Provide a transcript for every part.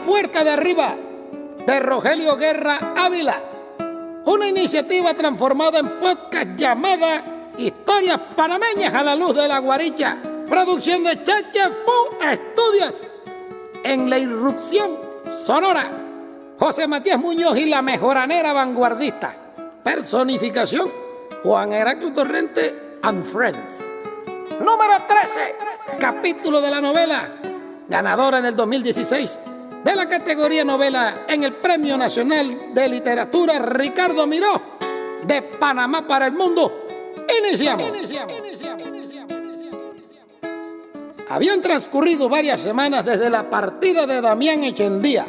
La puerta de arriba, de Rogelio Guerra Ávila. Una iniciativa transformada en podcast llamada Historias Panameñas a la Luz de la Guaricha. Producción de Chacha Fu Estudios. En la irrupción sonora, José Matías Muñoz y la mejoranera vanguardista. Personificación, Juan Heraclio Torrente and Friends. Número 13, capítulo de la novela, ganadora en el 2016 de la categoría novela en el Premio Nacional de Literatura Ricardo Miró, de Panamá para el Mundo. Iniciamos. Habían transcurrido varias semanas desde la partida de Damián Echendía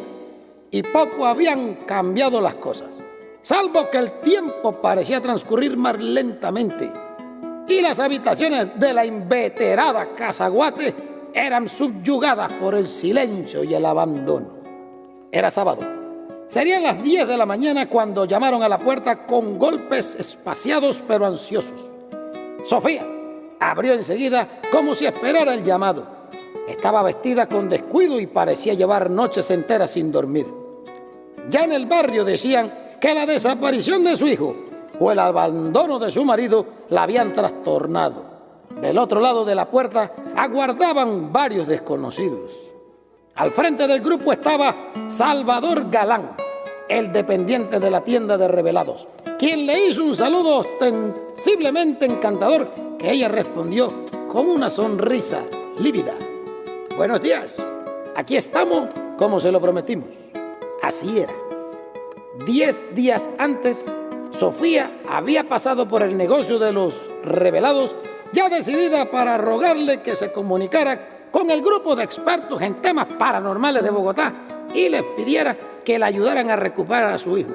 y poco habían cambiado las cosas, salvo que el tiempo parecía transcurrir más lentamente y las habitaciones de la inveterada Casa Guate eran subyugadas por el silencio y el abandono. Era sábado. Serían las 10 de la mañana cuando llamaron a la puerta con golpes espaciados pero ansiosos. Sofía abrió enseguida como si esperara el llamado. Estaba vestida con descuido y parecía llevar noches enteras sin dormir. Ya en el barrio decían que la desaparición de su hijo o el abandono de su marido la habían trastornado. Del otro lado de la puerta aguardaban varios desconocidos. Al frente del grupo estaba Salvador Galán, el dependiente de la tienda de revelados, quien le hizo un saludo ostensiblemente encantador que ella respondió con una sonrisa lívida. Buenos días, aquí estamos como se lo prometimos. Así era. 10 días antes, Sofía había pasado por el negocio de los revelados, ya decidida para rogarle que se comunicara con el grupo de expertos en temas paranormales de Bogotá y les pidiera que le ayudaran a recuperar a su hijo.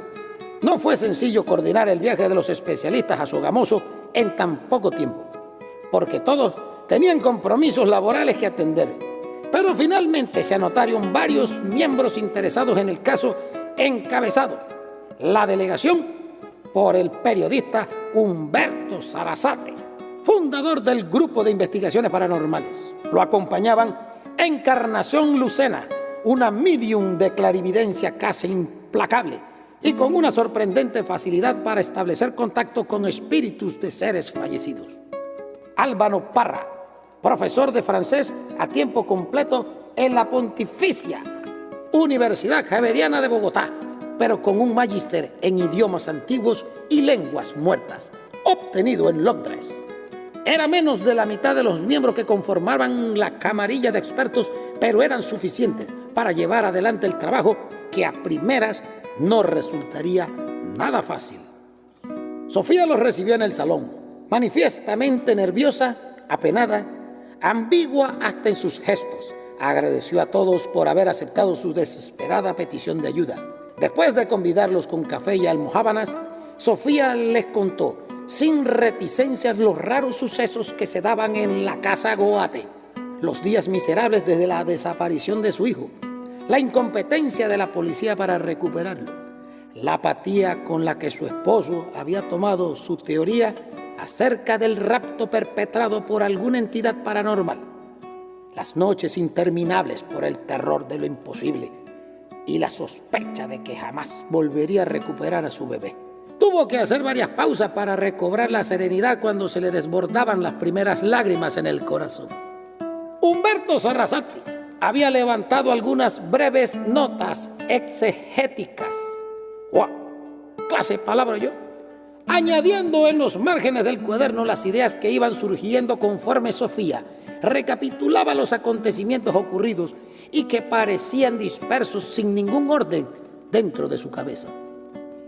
No fue sencillo coordinar el viaje de los especialistas a Sogamoso en tan poco tiempo, porque todos tenían compromisos laborales que atender. Pero finalmente se anotaron varios miembros interesados en el caso, encabezado la delegación por el periodista Humberto Sarasate, fundador del Grupo de Investigaciones Paranormales. Lo acompañaban Encarnación Lucena, una medium de clarividencia casi implacable y con una sorprendente facilidad para establecer contacto con espíritus de seres fallecidos. Álvaro Parra, profesor de francés a tiempo completo en la Pontificia Universidad Javeriana de Bogotá, pero con un magíster en idiomas antiguos y lenguas muertas, obtenido en Londres. Era menos de la mitad de los miembros que conformaban la camarilla de expertos, pero eran suficientes para llevar adelante el trabajo que a primeras no resultaría nada fácil. Sofía los recibió en el salón, manifiestamente nerviosa, apenada, ambigua hasta en sus gestos. Agradeció a todos por haber aceptado su desesperada petición de ayuda. Después de convidarlos con café y almojábanas, Sofía les contó sin reticencias los raros sucesos que se daban en la Casa Goate, los días miserables desde la desaparición de su hijo, la incompetencia de la policía para recuperarlo, la apatía con la que su esposo había tomado su teoría acerca del rapto perpetrado por alguna entidad paranormal, las noches interminables por el terror de lo imposible y la sospecha de que jamás volvería a recuperar a su bebé. Tuvo que hacer varias pausas para recobrar la serenidad cuando se le desbordaban las primeras lágrimas en el corazón. Humberto Sarasate había levantado algunas breves notas exegéticas. ¡Wow! Clase de palabra yo. Añadiendo en los márgenes del cuaderno las ideas que iban surgiendo conforme Sofía recapitulaba los acontecimientos ocurridos y que parecían dispersos sin ningún orden dentro de su cabeza.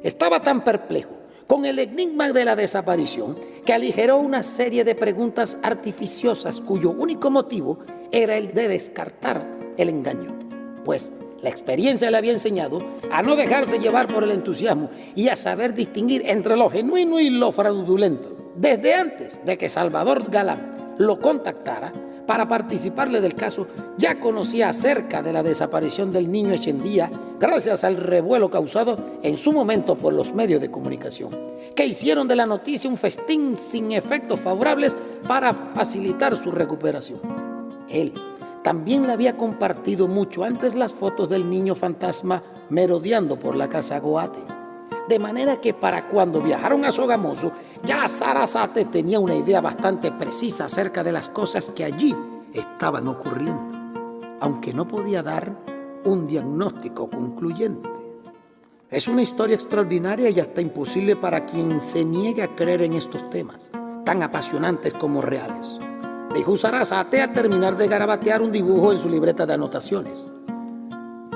Estaba tan perplejo con el enigma de la desaparición que aligeró una serie de preguntas artificiosas cuyo único motivo era el de descartar el engaño, pues la experiencia le había enseñado a no dejarse llevar por el entusiasmo y a saber distinguir entre lo genuino y lo fraudulento. Desde antes de que Salvador Galán lo contactara para participarle del caso, ya conocía acerca de la desaparición del niño Echendía gracias al revuelo causado en su momento por los medios de comunicación, que hicieron de la noticia un festín sin efectos favorables para facilitar su recuperación. Él, También le había compartido mucho antes las fotos del niño fantasma merodeando por la casa Goate. De manera que para cuando viajaron a Sogamoso, ya Sarasate tenía una idea bastante precisa acerca de las cosas que allí estaban ocurriendo, aunque no podía dar un diagnóstico concluyente. Es una historia extraordinaria y hasta imposible para quien se niegue a creer en estos temas, tan apasionantes como reales, dijo Sarasate al terminar de garabatear un dibujo en su libreta de anotaciones.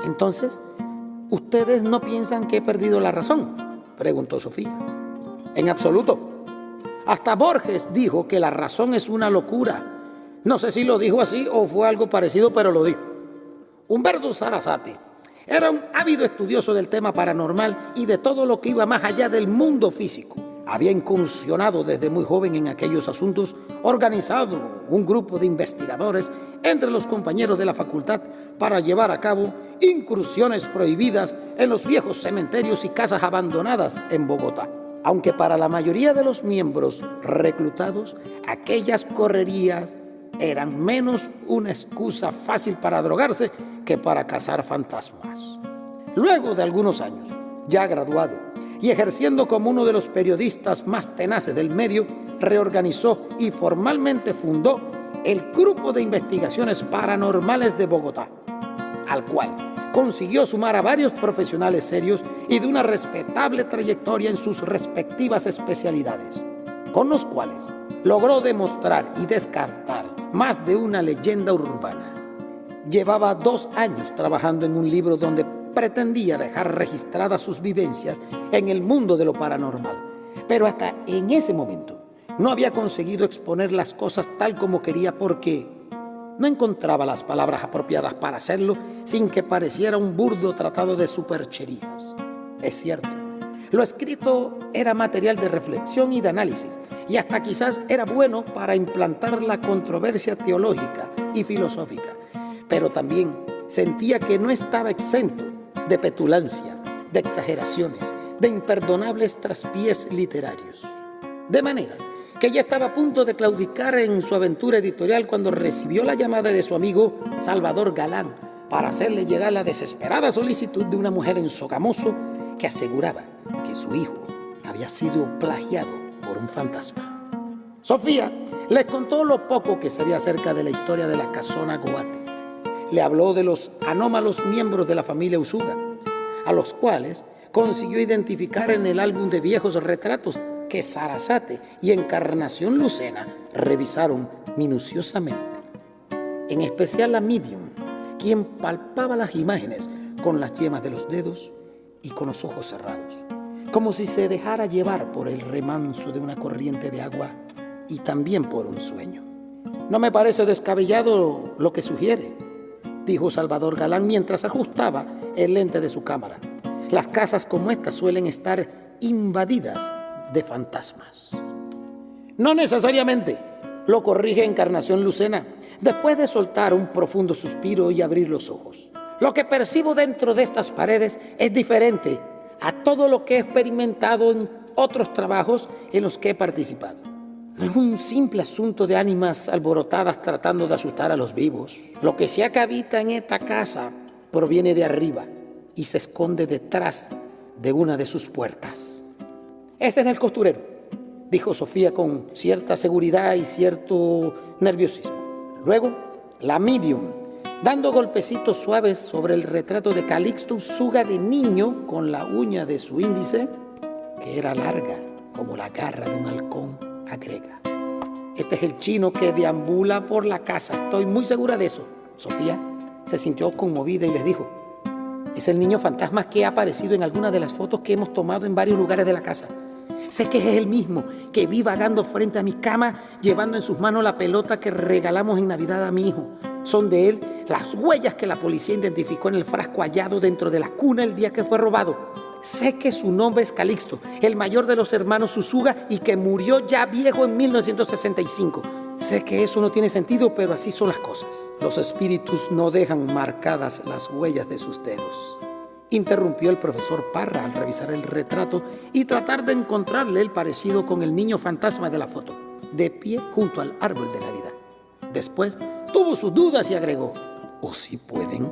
Entonces, ¿ustedes no piensan que he perdido la razón?, preguntó Sofía. En absoluto. Hasta Borges dijo que la razón es una locura. No sé si lo dijo así o fue algo parecido, pero lo dijo. Humberto Sarasate era un ávido estudioso del tema paranormal y de todo lo que iba más allá del mundo físico. Había incursionado desde muy joven en aquellos asuntos, organizado un grupo de investigadores entre los compañeros de la facultad para llevar a cabo incursiones prohibidas en los viejos cementerios y casas abandonadas en Bogotá. Aunque para la mayoría de los miembros reclutados, aquellas correrías eran menos una excusa fácil para drogarse que para cazar fantasmas. Luego de algunos años, ya graduado y ejerciendo como uno de los periodistas más tenaces del medio, reorganizó y formalmente fundó el Grupo de Investigaciones Paranormales de Bogotá, al cual consiguió sumar a varios profesionales serios y de una respetable trayectoria en sus respectivas especialidades, con los cuales logró demostrar y descartar más de una leyenda urbana. Llevaba 2 años trabajando en un libro donde pretendía dejar registradas sus vivencias en el mundo de lo paranormal, pero hasta en ese momento no había conseguido exponer las cosas tal como quería porque no encontraba las palabras apropiadas para hacerlo sin que pareciera un burdo tratado de supercherías. Es cierto, lo escrito era material de reflexión y de análisis, y hasta quizás era bueno para implantar la controversia teológica y filosófica, pero también sentía que no estaba exento de petulancia, de exageraciones, de imperdonables traspiés literarios. De manera que ya estaba a punto de claudicar en su aventura editorial cuando recibió la llamada de su amigo Salvador Galán para hacerle llegar la desesperada solicitud de una mujer en Sogamoso que aseguraba que su hijo había sido plagiado por un fantasma. Sofía les contó lo poco que sabía acerca de la historia de la casona Goate. Le habló de los anómalos miembros de la familia Usuga, a los cuales consiguió identificar en el álbum de viejos retratos que Sarasate y Encarnación Lucena revisaron minuciosamente. En especial la medium, quien palpaba las imágenes con las yemas de los dedos y con los ojos cerrados, como si se dejara llevar por el remanso de una corriente de agua y también por un sueño. No me parece descabellado lo que sugiere, dijo Salvador Galán mientras ajustaba el lente de su cámara. Las casas como esta suelen estar invadidas de fantasmas. No necesariamente, lo corrige Encarnación Lucena, después de soltar un profundo suspiro y abrir los ojos. Lo que percibo dentro de estas paredes es diferente a todo lo que he experimentado en otros trabajos en los que he participado. No es un simple asunto de ánimas alborotadas tratando de asustar a los vivos. Lo que sea que habita en esta casa proviene de arriba y se esconde detrás de una de sus puertas. Ese es el costurero, dijo Sofía con cierta seguridad y cierto nerviosismo. Luego, la medium, dando golpecitos suaves sobre el retrato de Calixto Usuga de niño con la uña de su índice, que era larga como la garra de un halcón, agrega: este es el chino que deambula por la casa, estoy muy segura de eso. Sofía se sintió conmovida y les dijo: es el niño fantasma que ha aparecido en alguna de las fotos que hemos tomado en varios lugares de la casa. Sé que es el mismo que vi vagando frente a mi cama, llevando en sus manos la pelota que regalamos en Navidad a mi hijo. Son de él las huellas que la policía identificó en el frasco hallado dentro de la cuna el día que fue robado. Sé que su nombre es Calixto, el mayor de los hermanos Usuga y que murió ya viejo en 1965. Sé que eso no tiene sentido, pero así son las cosas. Los espíritus no dejan marcadas las huellas de sus dedos, interrumpió el profesor Parra al revisar el retrato y tratar de encontrarle el parecido con el niño fantasma de la foto, de pie junto al árbol de Navidad. Después sostuvo sus dudas y agregó: ¿o sí pueden?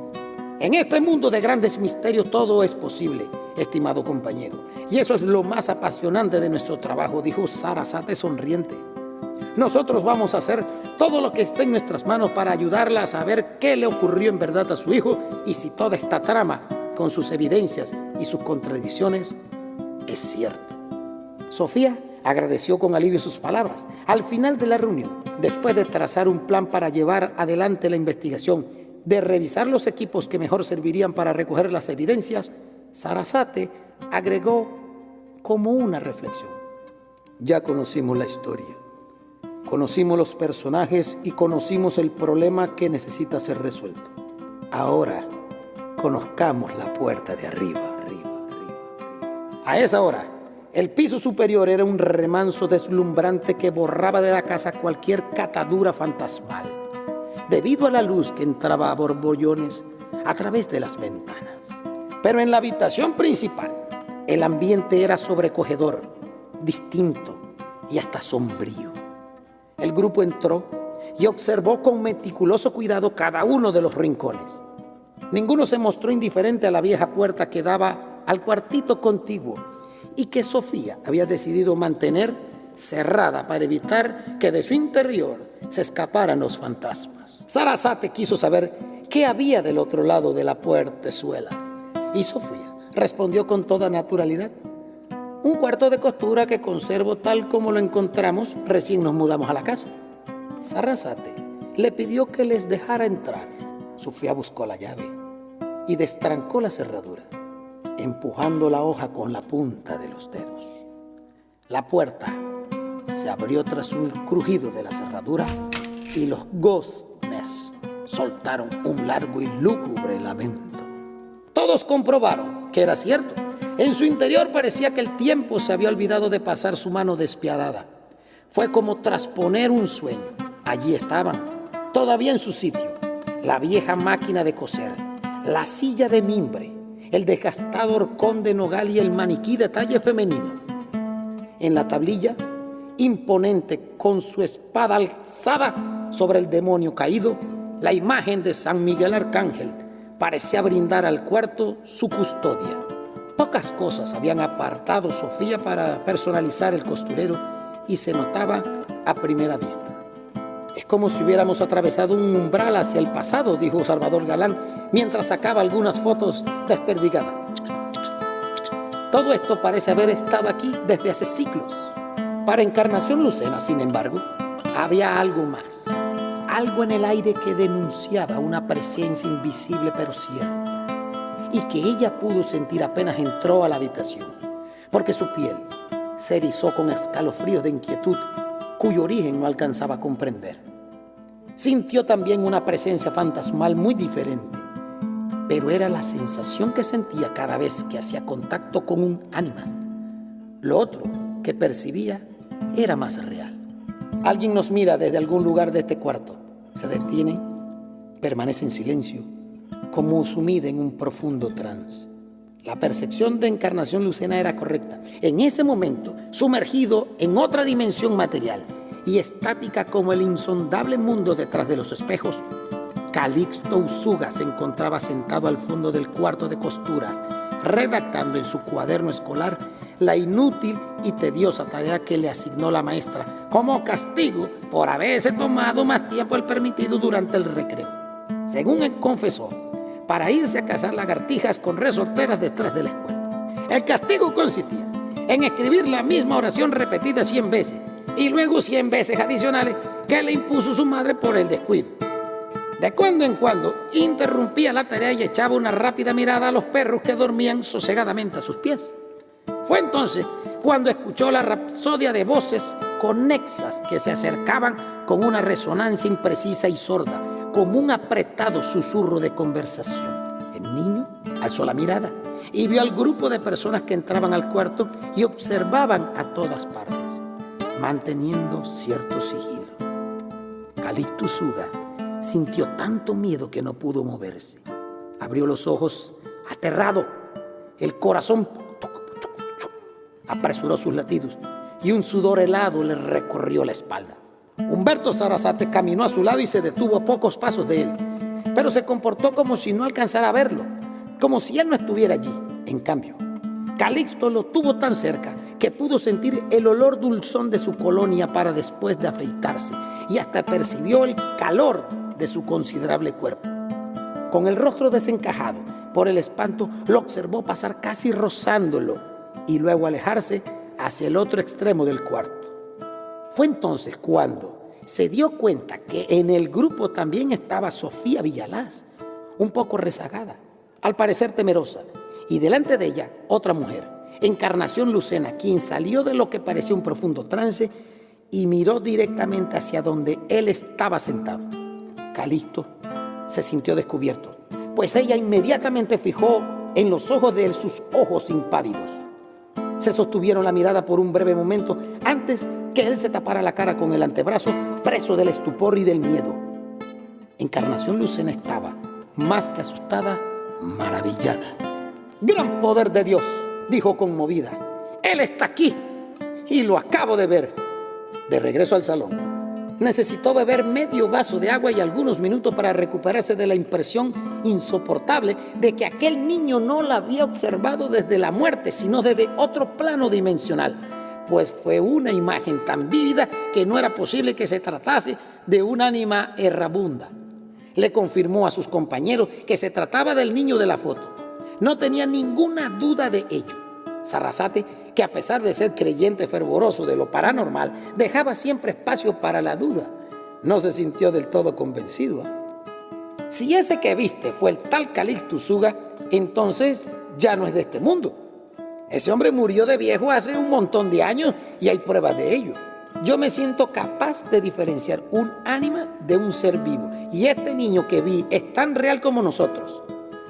En este mundo de grandes misterios todo es posible, estimado compañero. Y eso es lo más apasionante de nuestro trabajo, dijo Sarasate sonriente. Nosotros vamos a hacer todo lo que esté en nuestras manos para ayudarla a saber qué le ocurrió en verdad a su hijo y si toda esta trama, con sus evidencias y sus contradicciones, es cierta. Sofía agradeció con alivio sus palabras. Al final de la reunión, después de trazar un plan para llevar adelante la investigación, de revisar los equipos que mejor servirían para recoger las evidencias, Sarasate agregó como una reflexión: ya conocimos la historia, conocimos los personajes y conocimos el problema que necesita ser resuelto. Ahora conozcamos la puerta de arriba. A esa hora, el piso superior era un remanso deslumbrante que borraba de la casa cualquier catadura fantasmal, debido a la luz que entraba a borbollones a través de las ventanas. Pero en la habitación principal, el ambiente era sobrecogedor, distinto y hasta sombrío. El grupo entró y observó con meticuloso cuidado cada uno de los rincones. Ninguno se mostró indiferente a la vieja puerta que daba al cuartito contiguo y que Sofía había decidido mantener cerrada para evitar que de su interior se escaparan los fantasmas. Sarasate quiso saber qué había del otro lado de la puertezuela y Sofía respondió con toda naturalidad: un cuarto de costura que conservo tal como lo encontramos recién nos mudamos a la casa. Sarasate le pidió que les dejara entrar. Sofía buscó la llave y destrancó la cerradura, empujando la hoja con la punta de los dedos. La puerta se abrió tras un crujido de la cerradura y los goznes soltaron un largo y lúgubre lamento. Todos comprobaron que era cierto. En su interior parecía que el tiempo se había olvidado de pasar su mano despiadada. Fue como trasponer un sueño. Allí estaban, todavía en su sitio, la vieja máquina de coser, la silla de mimbre, el desgastado horcón de nogal y el maniquí de talle femenino. En la tablilla, imponente con su espada alzada sobre el demonio caído, la imagen de San Miguel Arcángel parecía brindar al cuarto su custodia. Pocas cosas habían apartado Sofía para personalizar el costurero y se notaba a primera vista. Es como si hubiéramos atravesado un umbral hacia el pasado, dijo Salvador Galán mientras sacaba algunas fotos desperdigadas. Todo esto parece haber estado aquí desde hace siglos. Para Encarnación Lucena, sin embargo, había algo más. Algo en el aire que denunciaba una presencia invisible pero cierta, y que ella pudo sentir apenas entró a la habitación, porque su piel se erizó con escalofríos de inquietud cuyo origen no alcanzaba a comprender. Sintió también una presencia fantasmal muy diferente, pero era la sensación que sentía cada vez que hacía contacto con un animal. Lo otro que percibía era más real. Alguien nos mira desde algún lugar de este cuarto. Se detiene, permanece en silencio, como sumida en un profundo trance. La percepción de Encarnación Lucena era correcta. En ese momento, sumergido en otra dimensión material y estática como el insondable mundo detrás de los espejos, Calixto Usuga se encontraba sentado al fondo del cuarto de costuras, redactando en su cuaderno escolar la inútil y tediosa tarea que le asignó la maestra como castigo por haberse tomado más tiempo del permitido durante el recreo. Según él confesó, para irse a cazar lagartijas con resorteras detrás de la escuela. El castigo consistía en escribir la misma oración repetida 100 veces y luego 100 veces adicionales que le impuso su madre por el descuido. De cuando en cuando interrumpía la tarea y echaba una rápida mirada a los perros que dormían sosegadamente a sus pies. Fue entonces cuando escuchó la rapsodia de voces conexas que se acercaban con una resonancia imprecisa y sorda, como un apretado susurro de conversación. El niño alzó la mirada y vio al grupo de personas que entraban al cuarto y observaban a todas partes, manteniendo cierto sigilo. Calixto Usuga sintió tanto miedo que no pudo moverse. Abrió los ojos aterrado, el corazón apresuró sus latidos y un sudor helado le recorrió la espalda. Humberto Sarasate caminó a su lado y se detuvo a pocos pasos de él, pero se comportó como si no alcanzara a verlo, como si él no estuviera allí. En cambio, Calixto lo tuvo tan cerca que pudo sentir el olor dulzón de su colonia para después de afeitarse y hasta percibió el calor de su considerable cuerpo. Con el rostro desencajado por el espanto, lo observó pasar casi rozándolo y luego alejarse hacia el otro extremo del cuarto. Fue entonces cuando se dio cuenta que en el grupo también estaba Sofía Villalaz, un poco rezagada, al parecer temerosa, y delante de ella otra mujer, Encarnación Lucena, quien salió de lo que parecía un profundo trance y miró directamente hacia donde él estaba sentado. Calixto se sintió descubierto, pues ella inmediatamente fijó en los ojos de él sus ojos impávidos. Se sostuvieron la mirada por un breve momento antes que él se tapara la cara con el antebrazo, preso del estupor y del miedo. Encarnación Lucena estaba, más que asustada, maravillada. «Gran poder de Dios», dijo conmovida. «Él está aquí y lo acabo de ver». De regreso al salón, necesitó beber medio vaso de agua y algunos minutos para recuperarse de la impresión insoportable de que aquel niño no la había observado desde la muerte, sino desde otro plano dimensional, pues fue una imagen tan vívida que no era posible que se tratase de un ánima errabunda. Le confirmó a sus compañeros que se trataba del niño de la foto. No tenía ninguna duda de ello. Sarasate, que a pesar de ser creyente fervoroso de lo paranormal, dejaba siempre espacio para la duda, no se sintió del todo convencido. Si ese que viste fue el tal Calixto Usuga, entonces ya no es de este mundo. Ese hombre murió de viejo hace un montón de años y hay pruebas de ello. Yo me siento capaz de diferenciar un ánima de un ser vivo, y este niño que vi es tan real como nosotros.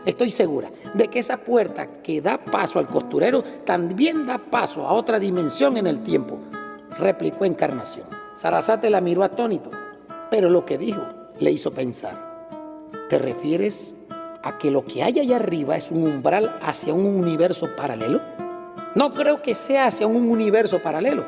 Estoy segura de que esa puerta que da paso al costurero también da paso a otra dimensión en el tiempo, replicó Encarnación. Sarasate la miró atónito, pero lo que dijo le hizo pensar. ¿Te refieres a que lo que hay allá arriba es un umbral hacia un universo paralelo? No creo que sea hacia un universo paralelo,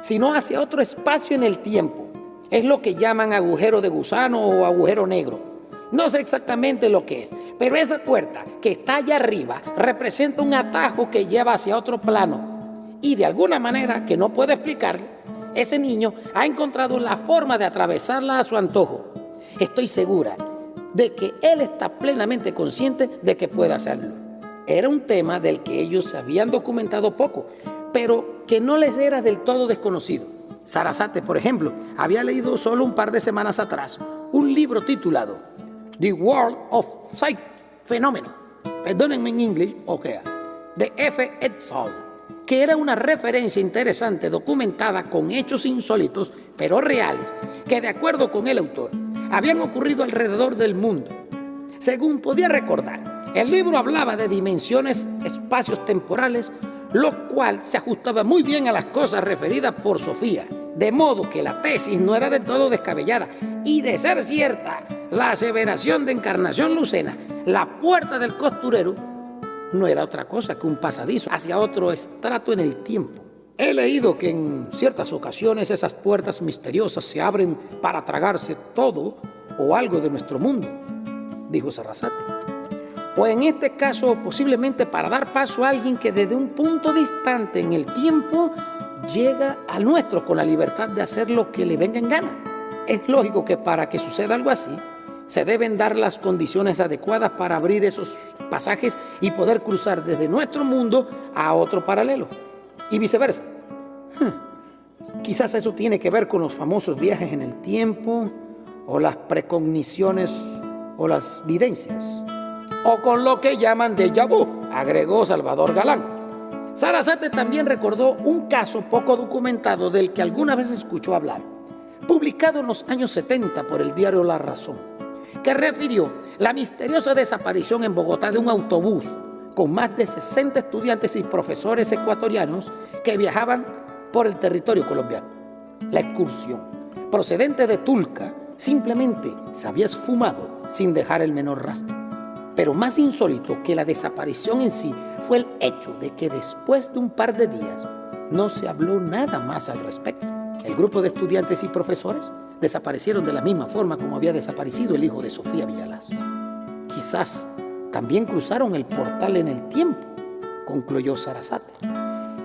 sino hacia otro espacio en el tiempo. Es lo que llaman agujero de gusano o agujero negro. No sé exactamente lo que es, pero esa puerta que está allá arriba representa un atajo que lleva hacia otro plano. Y de alguna manera que no puedo explicarle, ese niño ha encontrado la forma de atravesarla a su antojo. Estoy segura de que él está plenamente consciente de que puede hacerlo. Era un tema del que ellos habían documentado poco, pero que no les era del todo desconocido. Sarasate, por ejemplo, había leído solo un par de semanas atrás un libro titulado The World of Psych Phenomena, perdónenme en inglés, de F. Edsall, que era una referencia interesante documentada con hechos insólitos, pero reales, que de acuerdo con el autor, habían ocurrido alrededor del mundo. Según podía recordar, el libro hablaba de dimensiones, espacios temporales, lo cual se ajustaba muy bien a las cosas referidas por Sofía, de modo que la tesis no era de todo descabellada, y de ser cierta la aseveración de Encarnación Lucena, la puerta del costurero no era otra cosa que un pasadizo hacia otro estrato en el tiempo. He leído que en ciertas ocasiones esas puertas misteriosas se abren para tragarse todo o algo de nuestro mundo, dijo Sarasate. O en este caso posiblemente para dar paso a alguien que desde un punto distante en el tiempo llega al nuestro con la libertad de hacer lo que le venga en gana. Es lógico que para que suceda algo así, se deben dar las condiciones adecuadas para abrir esos pasajes y poder cruzar desde nuestro mundo a otro paralelo, y viceversa. Quizás eso tiene que ver con los famosos viajes en el tiempo, o las precogniciones, o las videncias, o con lo que llaman déjà vu, agregó Salvador Galán. Sarasate también recordó un caso poco documentado del que alguna vez escuchó hablar, publicado en los años 70 por el diario La Razón, que refirió la misteriosa desaparición en Bogotá de un autobús con más de 60 estudiantes y profesores ecuatorianos que viajaban por el territorio colombiano. La excursión, procedente de Tulca, simplemente se había esfumado sin dejar el menor rastro. Pero más insólito que la desaparición en sí fue el hecho de que después de un par de días no se habló nada más al respecto. El grupo de estudiantes y profesores desaparecieron de la misma forma como había desaparecido el hijo de Sofía Villalaz. Quizás también cruzaron el portal en el tiempo, concluyó Sarasate.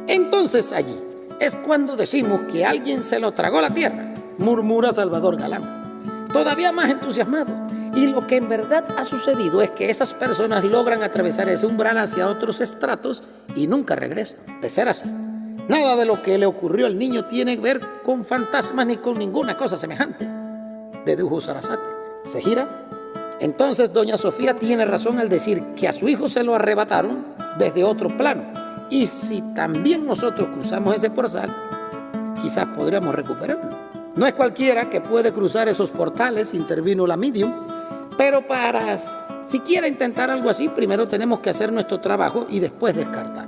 Entonces allí es cuando decimos que alguien se lo tragó la tierra, murmura Salvador Galán, todavía más entusiasmado. Y lo que en verdad ha sucedido es que esas personas logran atravesar ese umbral hacia otros estratos y nunca regresan. De ser así, nada de lo que le ocurrió al niño tiene que ver con fantasmas ni con ninguna cosa semejante, dedujo Sarasate. ¿Se gira? Entonces doña Sofía tiene razón al decir que a su hijo se lo arrebataron desde otro plano. Y si también nosotros cruzamos ese portal, quizás podríamos recuperarlo. No es cualquiera que puede cruzar esos portales, intervino la medium, pero para siquiera intentar algo así, primero tenemos que hacer nuestro trabajo y después descartar.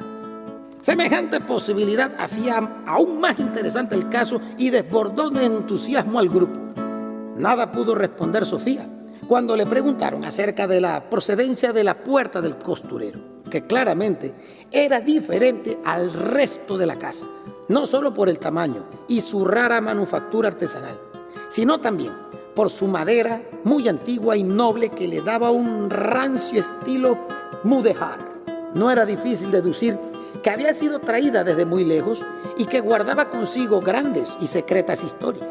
Semejante posibilidad hacía aún más interesante el caso y desbordó de entusiasmo al grupo. Nada pudo responder Sofía cuando le preguntaron acerca de la procedencia de la puerta del costurero, que claramente era diferente al resto de la casa, no solo por el tamaño y su rara manufactura artesanal, sino también por su madera muy antigua y noble que le daba un rancio estilo mudéjar. No era difícil deducir que había sido traída desde muy lejos y que guardaba consigo grandes y secretas historias.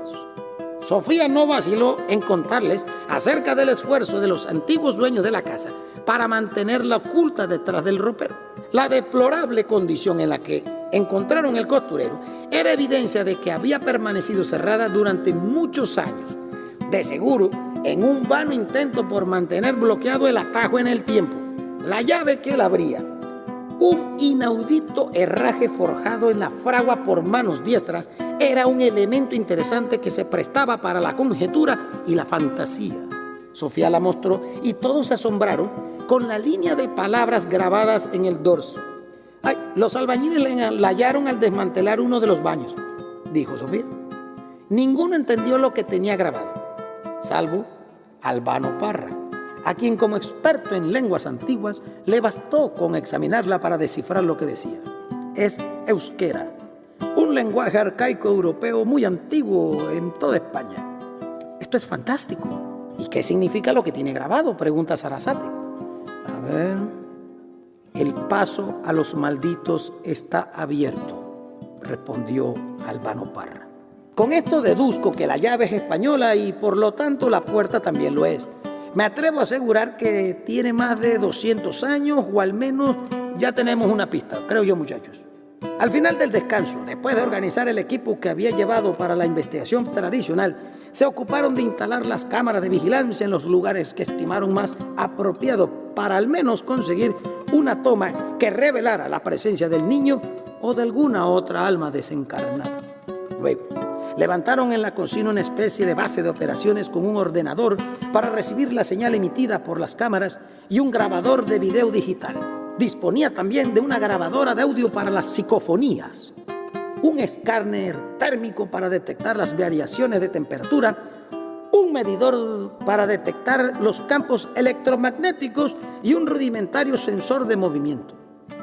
Sofía no vaciló en contarles acerca del esfuerzo de los antiguos dueños de la casa para mantenerla oculta detrás del ropero. La deplorable condición en la que encontraron el costurero era evidencia de que había permanecido cerrada durante muchos años, de seguro en un vano intento por mantener bloqueado el atajo en el tiempo, la llave que la abría. Un inaudito herraje forjado en la fragua por manos diestras era un elemento interesante que se prestaba para la conjetura y la fantasía. Sofía la mostró y todos se asombraron con la línea de palabras grabadas en el dorso. Los albañiles la hallaron al desmantelar uno de los baños, dijo Sofía. Ninguno entendió lo que tenía grabado, salvo Albano Parra, a quien como experto en lenguas antiguas le bastó con examinarla para descifrar lo que decía. Es euskera, un lenguaje arcaico europeo muy antiguo en toda España. Esto es fantástico. ¿Y qué significa lo que tiene grabado?, pregunta Sarasate. A ver. El paso a los malditos está abierto, respondió Albano Parra. Con esto deduzco que la llave es española y por lo tanto la puerta también lo es. Me atrevo a asegurar que tiene más de 200 años o al menos ya tenemos una pista, creo yo, muchachos. Al final del descanso, después de organizar el equipo que había llevado para la investigación tradicional, se ocuparon de instalar las cámaras de vigilancia en los lugares que estimaron más apropiados para al menos conseguir una toma que revelara la presencia del niño o de alguna otra alma desencarnada. Luego, levantaron en la cocina una especie de base de operaciones con un ordenador para recibir la señal emitida por las cámaras y un grabador de video digital. Disponía también de una grabadora de audio para las psicofonías, un escáner térmico para detectar las variaciones de temperatura, un medidor para detectar los campos electromagnéticos y un rudimentario sensor de movimiento.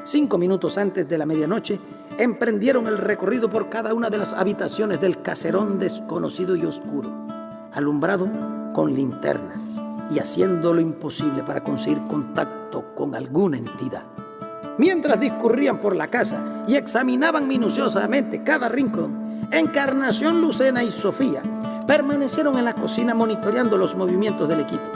5 minutos antes de la medianoche, emprendieron el recorrido por cada una de las habitaciones del caserón desconocido y oscuro, alumbrado con linternas y haciendo lo imposible para conseguir contacto con alguna entidad. Mientras discurrían por la casa y examinaban minuciosamente cada rincón, Encarnación, Lucena y Sofía permanecieron en la cocina monitoreando los movimientos del equipo,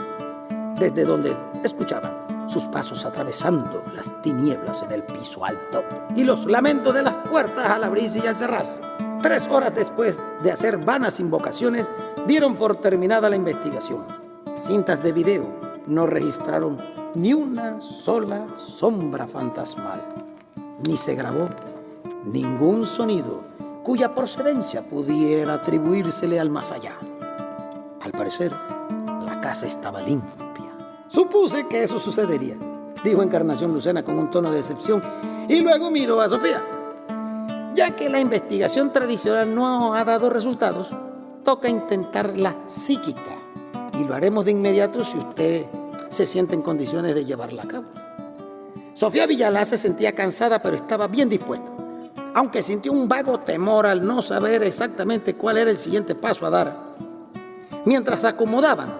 desde donde escuchaban sus pasos atravesando las tinieblas en el piso alto y los lamentos de las puertas al abrirse y al cerrarse. 3 horas después de hacer vanas invocaciones, dieron por terminada la investigación. Cintas de video no registraron ni una sola sombra fantasmal, ni se grabó ningún sonido cuya procedencia pudiera atribuírsele al más allá. Al parecer, la casa estaba limpia. Supuse que eso sucedería, dijo Encarnación Lucena con un tono de decepción, y luego miró a Sofía. Ya que la investigación tradicional no ha dado resultados, toca intentar la psíquica, y lo haremos de inmediato si usted se siente en condiciones de llevarla a cabo. Sofía Villalaz se sentía cansada, pero estaba bien dispuesta. aunque sintió un vago temor al no saber exactamente cuál era el siguiente paso a dar. Mientras acomodaban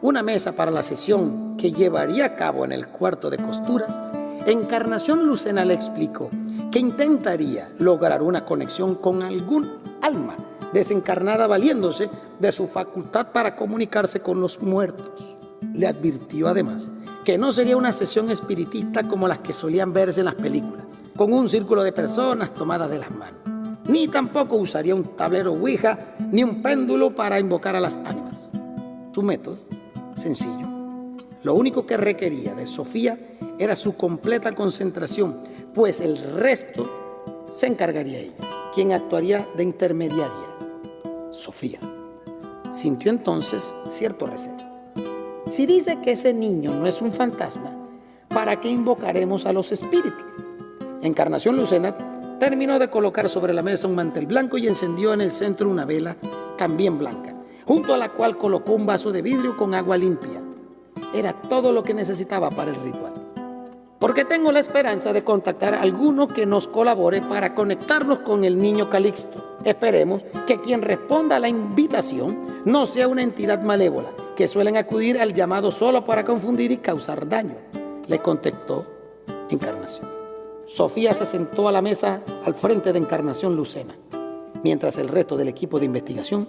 una mesa para la sesión que llevaría a cabo en el cuarto de costuras, Encarnación Lucena le explicó que intentaría lograr una conexión con algún alma desencarnada valiéndose de su facultad para comunicarse con los muertos. Le advirtió además que no sería una sesión espiritista como las que solían verse en las películas, con un círculo de personas tomadas de las manos, ni tampoco usaría un tablero Ouija ni un péndulo para invocar a las ánimas. Su método, sencillo. Lo único que requería de Sofía era su completa concentración, pues el resto se encargaría ella, quien actuaría de intermediaria. Sofía sintió entonces cierto recelo. Si dice que ese niño no es un fantasma, ¿para qué invocaremos a los espíritus? Encarnación Lucena terminó de colocar sobre la mesa un mantel blanco y encendió en el centro una vela también blanca, junto a la cual colocó un vaso de vidrio con agua limpia. Era todo lo que necesitaba para el ritual. Porque tengo la esperanza de contactar a alguno que nos colabore para conectarnos con el niño Calixto. Esperemos que quien responda a la invitación no sea una entidad malévola, que suelen acudir al llamado solo para confundir y causar daño, le contestó Encarnación. Sofía se sentó a la mesa al frente de Encarnación Lucena, mientras el resto del equipo de investigación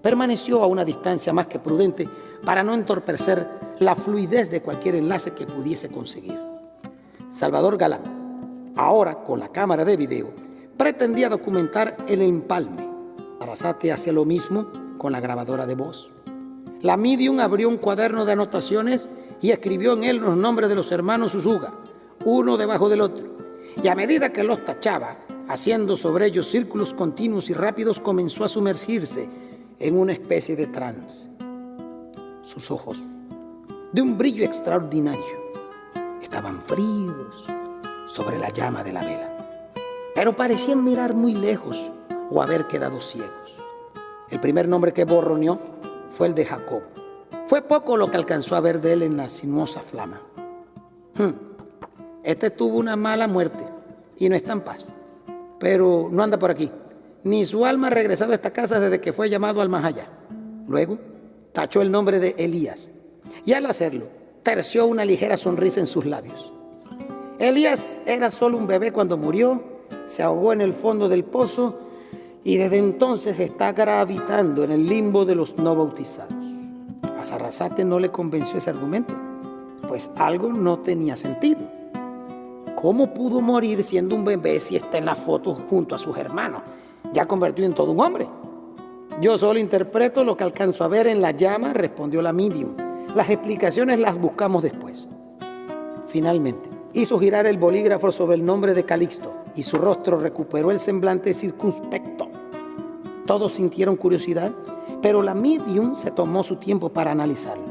permaneció a una distancia más que prudente para no entorpecer la fluidez de cualquier enlace que pudiese conseguir. Salvador Galán, ahora con la cámara de video, pretendía documentar el empalme. Arrasate hacía lo mismo con la grabadora de voz. La medium abrió un cuaderno de anotaciones y escribió en él los nombres de los hermanos Usuga, uno debajo del otro, y a medida que los tachaba, haciendo sobre ellos círculos continuos y rápidos, comenzó a sumergirse en una especie de trance. Sus ojos, de un brillo extraordinario, estaban fríos sobre la llama de la vela, pero parecían mirar muy lejos o haber quedado ciegos. El primer nombre que borroneó fue el de Jacob. Fue poco lo que alcanzó a ver de él en la sinuosa flama. Este tuvo una mala muerte y no está en paz, pero no anda por aquí, ni su alma ha regresado a esta casa desde que fue llamado al más allá. Luego tachó el nombre de Elías y al hacerlo terció una ligera sonrisa en sus labios. Elías era solo un bebé cuando murió, se ahogó en el fondo del pozo y desde entonces está gravitando en el limbo de los no bautizados. A Sarrasate no le convenció ese argumento, pues algo no tenía sentido. ¿Cómo pudo morir siendo un bebé si está en la foto junto a sus hermanos, ya convertido en todo un hombre? Yo solo interpreto lo que alcanzo a ver en la llama, respondió la medium. Las explicaciones las buscamos después. Finalmente, hizo girar el bolígrafo sobre el nombre de Calixto y su rostro recuperó el semblante circunspecto. Todos sintieron curiosidad, pero la medium se tomó su tiempo para analizarlo.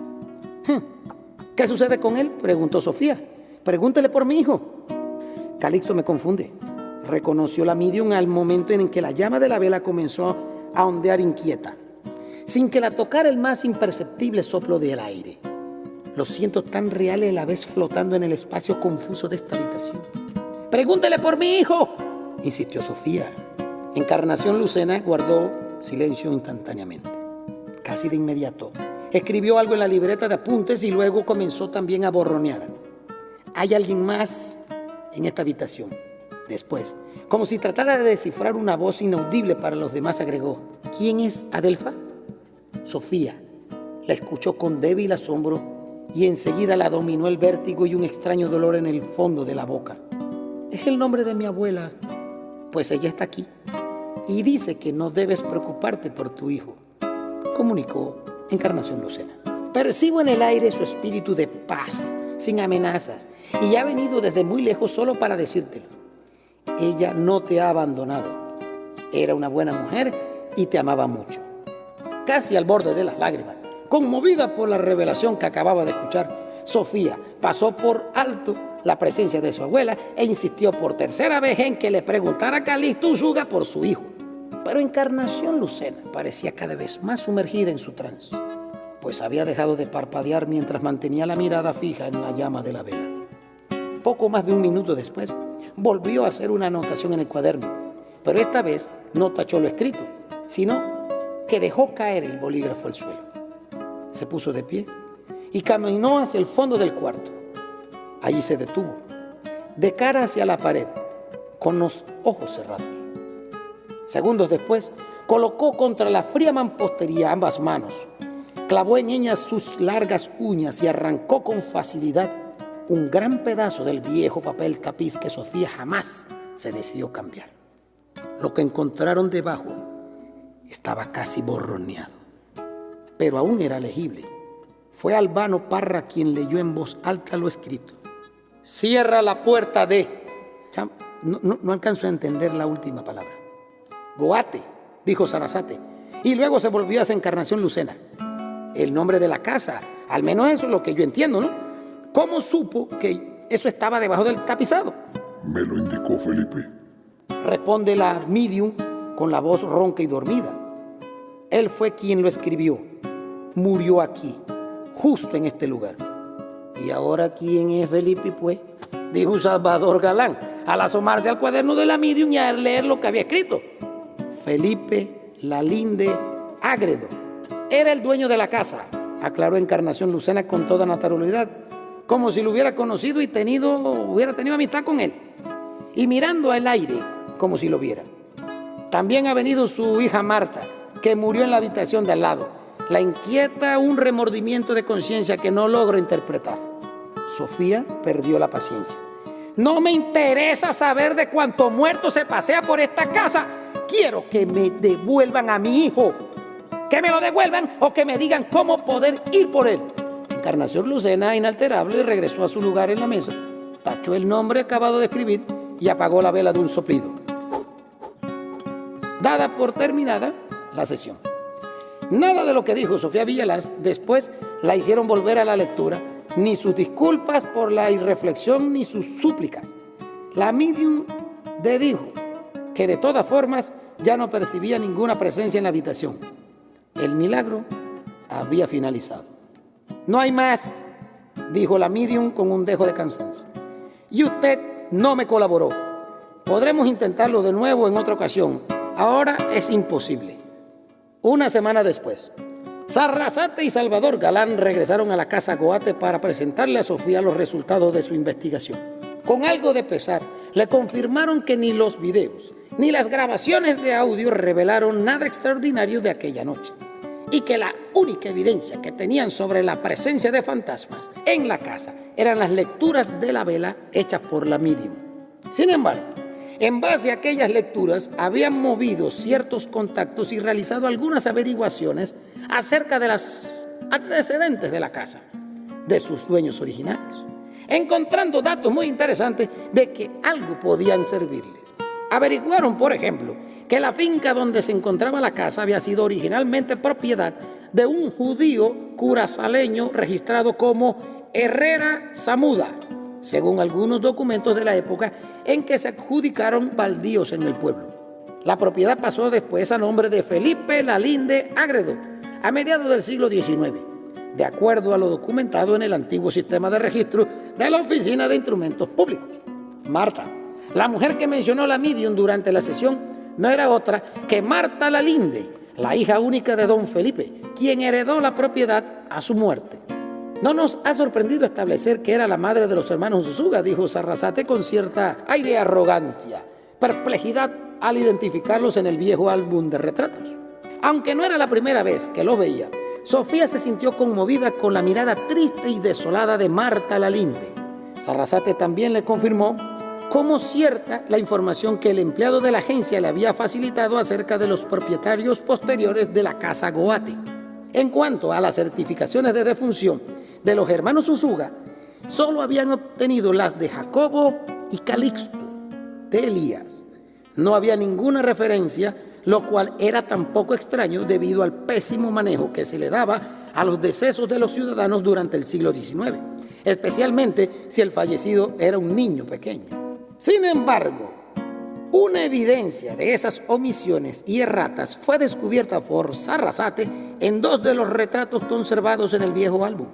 ¿Qué sucede con él?, preguntó Sofía. Pregúntele por mi hijo. Calixto me confunde, reconoció la medium al momento en que la llama de la vela comenzó a ondear inquieta, sin que la tocara el más imperceptible soplo del aire. Lo siento tan real y a la vez flotando en el espacio confuso de esta habitación. Pregúntele por mi hijo, insistió Sofía. Encarnación Lucena guardó silencio instantáneamente. Casi de inmediato escribió algo en la libreta de apuntes y luego comenzó también a borronear. ¿Hay alguien más en esta habitación? Después, como si tratara de descifrar una voz inaudible para los demás, agregó: ¿quién es Adelfa? Sofía la escuchó con débil asombro y enseguida la dominó el vértigo y un extraño dolor en el fondo de la boca. Es el nombre de mi abuela, pues ella está aquí y dice que no debes preocuparte por tu hijo, comunicó Encarnación Lucena. Percibo en el aire su espíritu de paz, sin amenazas, y ha venido desde muy lejos solo para decírtelo. Ella no te ha abandonado. Era una buena mujer y te amaba mucho. Casi al borde de las lágrimas, conmovida por la revelación que acababa de escuchar, Sofía pasó por alto la presencia de su abuela e insistió por tercera vez en que le preguntara a Calixto Usuga por su hijo. Pero Encarnación Lucena parecía cada vez más sumergida en su trance, pues había dejado de parpadear mientras mantenía la mirada fija en la llama de la vela. Poco más de un minuto después, volvió a hacer una anotación en el cuaderno pero esta vez no tachó lo escrito, sino que dejó caer el bolígrafo al suelo. Se puso de pie y caminó hacia el fondo del cuarto. Allí se detuvo, de cara hacia la pared, con los ojos cerrados. Segundos después, colocó contra la fría mampostería ambas manos, clavó en ellas sus largas uñas y arrancó con facilidad un gran pedazo del viejo papel tapiz que Sofía jamás se decidió cambiar. Lo que encontraron debajo estaba casi borroneado, pero aún era legible. Fue Albano Parra quien leyó en voz alta lo escrito. Cierra la puerta de... No alcanzó a entender la última palabra. Goate, dijo Sarasate, y luego se volvió hacia Encarnación Lucena. El nombre de la casa, al menos eso es lo que yo entiendo, ¿no? ¿Cómo supo que eso estaba debajo del tapizado? Me lo indicó Felipe. Responde la medium con la voz ronca y dormida. Él fue quien lo escribió. Murió aquí, justo en este lugar. ¿Y ahora quién es Felipe, pues? Dijo Salvador Galán, al asomarse al cuaderno de la medium y a leer lo que había escrito. Felipe Lalinde Ágredo era el dueño de la casa, aclaró Encarnación Lucena con toda naturalidad, como si lo hubiera conocido y hubiera tenido amistad con él, y mirando al aire como si lo viera. También ha venido su hija Marta, que murió en la habitación de al lado. La inquieta un remordimiento de conciencia que no logro interpretar. Sofía perdió la paciencia. No me interesa saber de cuánto muerto se pasea por esta casa. Quiero que me devuelvan a mi hijo. Que me lo devuelvan o que me digan cómo poder ir por él. Encarnación Lucena, inalterable, regresó a su lugar en la mesa, tachó el nombre acabado de escribir y apagó la vela de un soplido. Dada por terminada la sesión. Nada de lo que dijo Sofía Villalaz después la hicieron volver a la lectura, ni sus disculpas por la irreflexión ni sus súplicas. La medium dijo que de todas formas ya no percibía ninguna presencia en la habitación. El milagro había finalizado. No hay más, dijo la medium con un dejo de cansancio. Y usted no me colaboró. Podremos intentarlo de nuevo en otra ocasión. Ahora es imposible. Una semana después, Sarasate y Salvador Galán regresaron a la casa Goate para presentarle a Sofía los resultados de su investigación. Con algo de pesar, le confirmaron que ni los videos ni las grabaciones de audio revelaron nada extraordinario de aquella noche, y que la única evidencia que tenían sobre la presencia de fantasmas en la casa eran las lecturas de la vela hechas por la medium. Sin embargo, en base a aquellas lecturas habían movido ciertos contactos y realizado algunas averiguaciones acerca de los antecedentes de la casa, de sus dueños originales, encontrando datos muy interesantes de que algo podían servirles. Averiguaron, por ejemplo, que la finca donde se encontraba la casa había sido originalmente propiedad de un judío curazaleño registrado como Herrera Zamuda, según algunos documentos de la época en que se adjudicaron baldíos en el pueblo. La propiedad pasó después a nombre de Felipe Lalinde Ágredo a mediados del siglo XIX, de acuerdo a lo documentado en el antiguo sistema de registro de la Oficina de Instrumentos Públicos. Marta, la mujer que mencionó la medium durante la sesión, no era otra que Marta Lalinde, la hija única de don Felipe, quien heredó la propiedad a su muerte. No nos ha sorprendido establecer que era la madre de los hermanos Zúñiga, dijo Sarasate con cierta aire de arrogancia, perplejidad al identificarlos en el viejo álbum de retratos. Aunque no era la primera vez que los veía, Sofía se sintió conmovida con la mirada triste y desolada de Marta Lalinde. Sarasate también le confirmó como cierta la información que el empleado de la agencia le había facilitado acerca de los propietarios posteriores de la casa Goate. En cuanto a las certificaciones de defunción de los hermanos Zúñiga, solo habían obtenido las de Jacobo y Calixto, de Elías. No había ninguna referencia, lo cual era tampoco extraño debido al pésimo manejo que se le daba a los decesos de los ciudadanos durante el siglo XIX, especialmente si el fallecido era un niño pequeño. Sin embargo, una evidencia de esas omisiones y erratas fue descubierta por Sarasate en dos de los retratos conservados en el viejo álbum.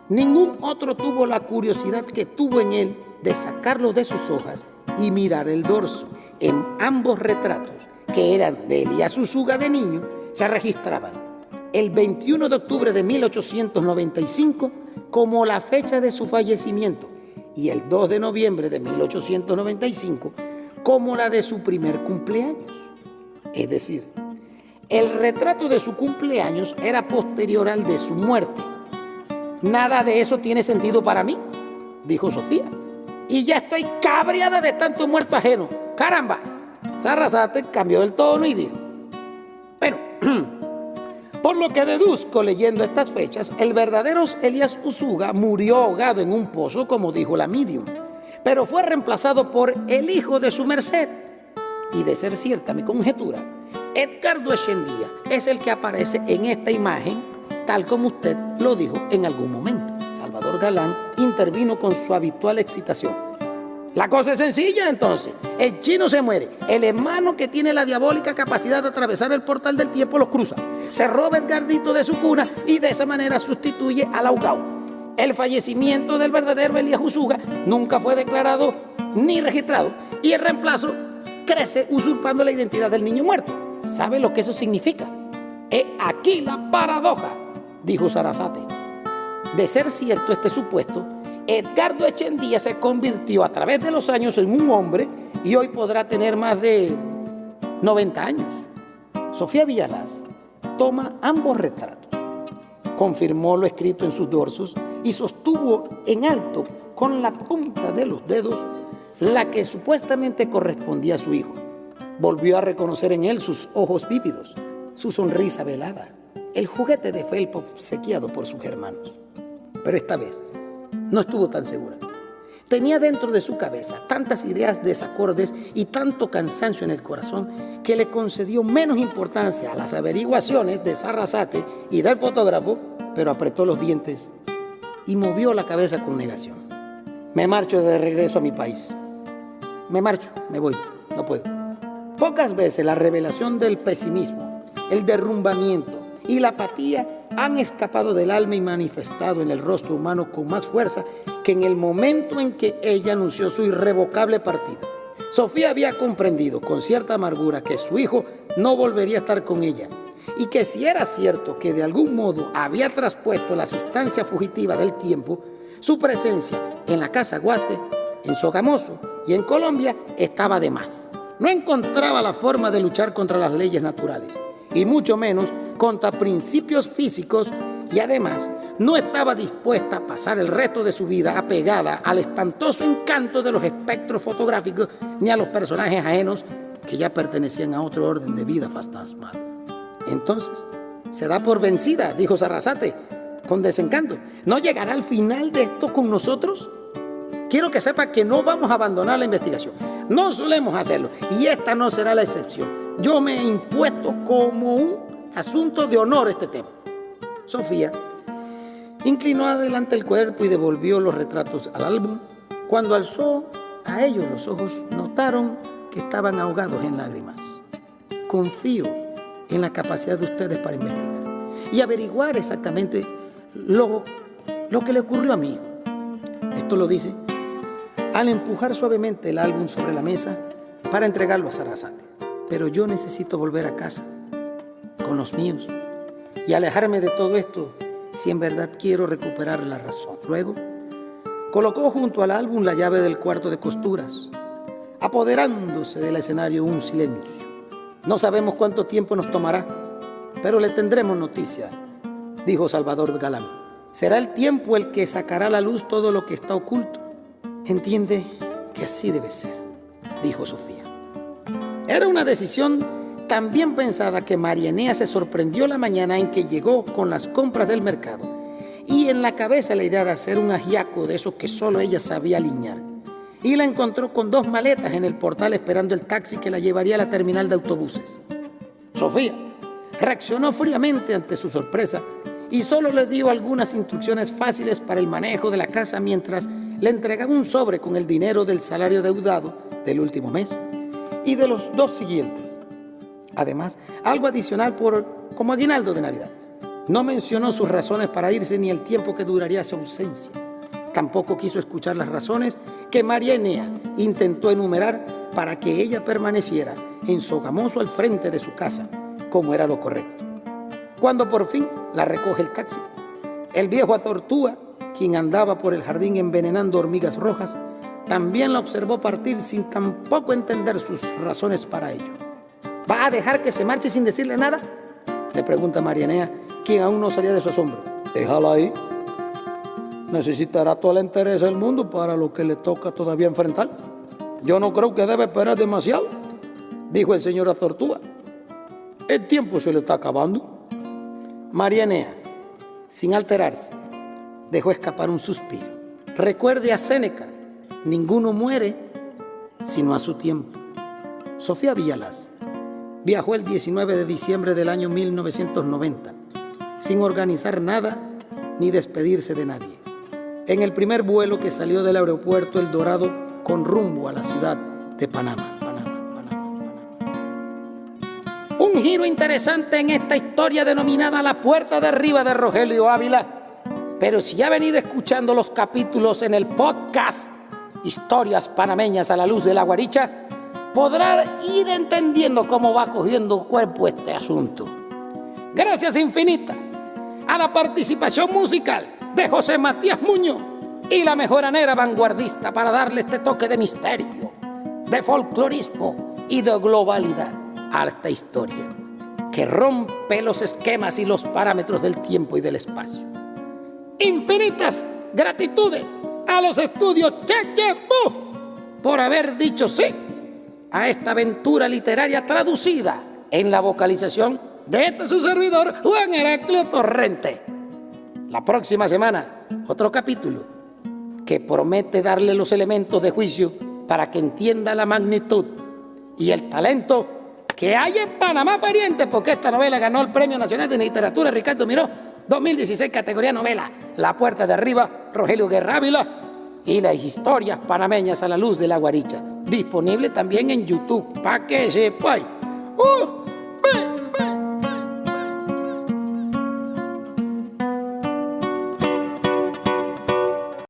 Ningún otro tuvo la curiosidad que tuvo en él de sacarlo de sus hojas y mirar el dorso. En ambos retratos, que eran de Elías Usuga de niño, se registraban el 21 de octubre de 1895 como la fecha de su fallecimiento y el 2 de noviembre de 1895 como la de su primer cumpleaños. Es decir, el retrato de su cumpleaños era posterior al de su muerte. Nada de eso tiene sentido para mí, dijo Sofía. Y ya estoy cabreada de tanto muerto ajeno. ¡Caramba! Sarasate cambió el tono y dijo: bueno, por lo que deduzco leyendo estas fechas, el verdadero Elías Usuga murió ahogado en un pozo, como dijo la medium, pero fue reemplazado por el hijo de su merced. Y de ser cierta mi conjetura, Edgardo Echendía es el que aparece en esta imagen, tal como usted lo dijo en algún momento. Salvador Galán intervino con su habitual excitación. La cosa es sencilla, entonces. El chino se muere. El hermano, que tiene la diabólica capacidad de atravesar el portal del tiempo, los cruza. Se roba Edgardito de su cuna y de esa manera sustituye al ahogado. El fallecimiento del verdadero Elías Usuga nunca fue declarado ni registrado y el reemplazo crece usurpando la identidad del niño muerto. ¿Sabe lo que eso significa? Aquí la paradoja, dijo Sarasate. De ser cierto este supuesto, Edgardo Echendía se convirtió a través de los años en un hombre y hoy podrá tener más de 90 años. Sofía Villalaz toma ambos retratos, confirmó lo escrito en sus dorsos y sostuvo en alto con la punta de los dedos la que supuestamente correspondía a su hijo. Volvió a reconocer en él sus ojos vívidos, su sonrisa velada, el juguete de felpa obsequiado por sus hermanos. Pero esta vez no estuvo tan segura. Tenía dentro de su cabeza tantas ideas desacordes y tanto cansancio en el corazón que le concedió menos importancia a las averiguaciones de Sarasate y del fotógrafo, pero apretó los dientes y movió la cabeza con negación. Me marcho de regreso a mi país. Me marcho, me voy, no puedo. Pocas veces la revelación del pesimismo, el derrumbamiento y la apatía han escapado del alma y manifestado en el rostro humano con más fuerza que en el momento en que ella anunció su irrevocable partida. Sofía había comprendido con cierta amargura que su hijo no volvería a estar con ella y que si era cierto que de algún modo había traspuesto la sustancia fugitiva del tiempo, su presencia en la casa Guate, en Sogamoso y en Colombia estaba de más. No encontraba la forma de luchar contra las leyes naturales y mucho menos contra principios físicos, y además no estaba dispuesta a pasar el resto de su vida apegada al espantoso encanto de los espectros fotográficos ni a los personajes ajenos que ya pertenecían a otro orden de vida fantasmal. Entonces, se da por vencida, dijo Sarasate con desencanto. ¿No llegará al final de esto con nosotros? Quiero que sepa que no vamos a abandonar la investigación. No solemos hacerlo y esta no será la excepción. Yo me he impuesto como un asunto de honor este tema. Sofía inclinó adelante el cuerpo y devolvió los retratos al álbum. Cuando alzó a ellos los ojos, notaron que estaban ahogados en lágrimas. Confío en la capacidad de ustedes para investigar y averiguar exactamente lo que le ocurrió a mi hijo. Esto lo dice al empujar suavemente el álbum sobre la mesa para entregarlo a Sarasate. Pero yo necesito volver a casa con los míos y alejarme de todo esto si en verdad quiero recuperar la razón. Luego colocó junto al álbum la llave del cuarto de costuras, apoderándose del escenario un silencio. No sabemos cuánto tiempo nos tomará, pero le tendremos noticia, dijo Salvador Galán. Será el tiempo el que sacará a la luz todo lo que está oculto. Entiende que así debe ser, dijo Sofía. Era una decisión tan bien pensada que María Enea se sorprendió la mañana en que llegó con las compras del mercado y en la cabeza la idea de hacer un ajiaco de esos que solo ella sabía aliñar. Y la encontró con 2 maletas en el portal esperando el taxi que la llevaría a la terminal de autobuses. Sofía reaccionó fríamente ante su sorpresa y solo le dio algunas instrucciones fáciles para el manejo de la casa mientras le entregaba un sobre con el dinero del salario deudado del último mes y de los 2 siguientes. Además, algo adicional como aguinaldo de Navidad. No mencionó sus razones para irse ni el tiempo que duraría su ausencia. Tampoco quiso escuchar las razones que María Enea intentó enumerar para que ella permaneciera en Sogamoso al frente de su casa, como era lo correcto. Cuando por fin la recoge el Caxi, el viejo Azortúa, quien andaba por el jardín envenenando hormigas rojas, también la observó partir sin tampoco entender sus razones para ello. ¿Va a dejar que se marche sin decirle nada?, le pregunta María Enea, quien aún no salía de su asombro. Déjala ahí. Necesitará toda la interés del mundo para lo que le toca todavía enfrentar. Yo no creo que debe esperar demasiado, dijo el señor Azortúa. El tiempo se le está acabando. María Enea, sin alterarse, dejó escapar un suspiro. Recuerde a Séneca: ninguno muere sino a su tiempo. Sofía Villalaz viajó el 19 de diciembre del año 1990, sin organizar nada ni despedirse de nadie. En el primer vuelo que salió del aeropuerto El Dorado con rumbo a la ciudad de Panamá. Un giro interesante en esta historia denominada La Puerta de Arriba de Rogelio Ávila. Pero si ha venido escuchando los capítulos en el podcast Historias Panameñas a la Luz de la Guaricha, podrá ir entendiendo cómo va cogiendo cuerpo este asunto. Gracias infinitas a la participación musical de José Matías Muñoz y la mejoranera vanguardista para darle este toque de misterio, de folclorismo y de globalidad a esta historia que rompe los esquemas y los parámetros del tiempo y del espacio. Infinitas gratitudes a los estudios Cheche Fu por haber dicho sí a esta aventura literaria traducida en la vocalización de este su servidor, Juan Heraclio Torrente. La próxima semana, otro capítulo que promete darle los elementos de juicio para que entienda la magnitud y el talento que hay en Panamá pariente, porque esta novela ganó el Premio Nacional de Literatura Ricardo Miró 2016, categoría novela, La Puerta de Arriba, Rogelio Guerra Ávila, y las historias panameñas a la luz de la Guaricha, disponible también en YouTube, para que sepáis.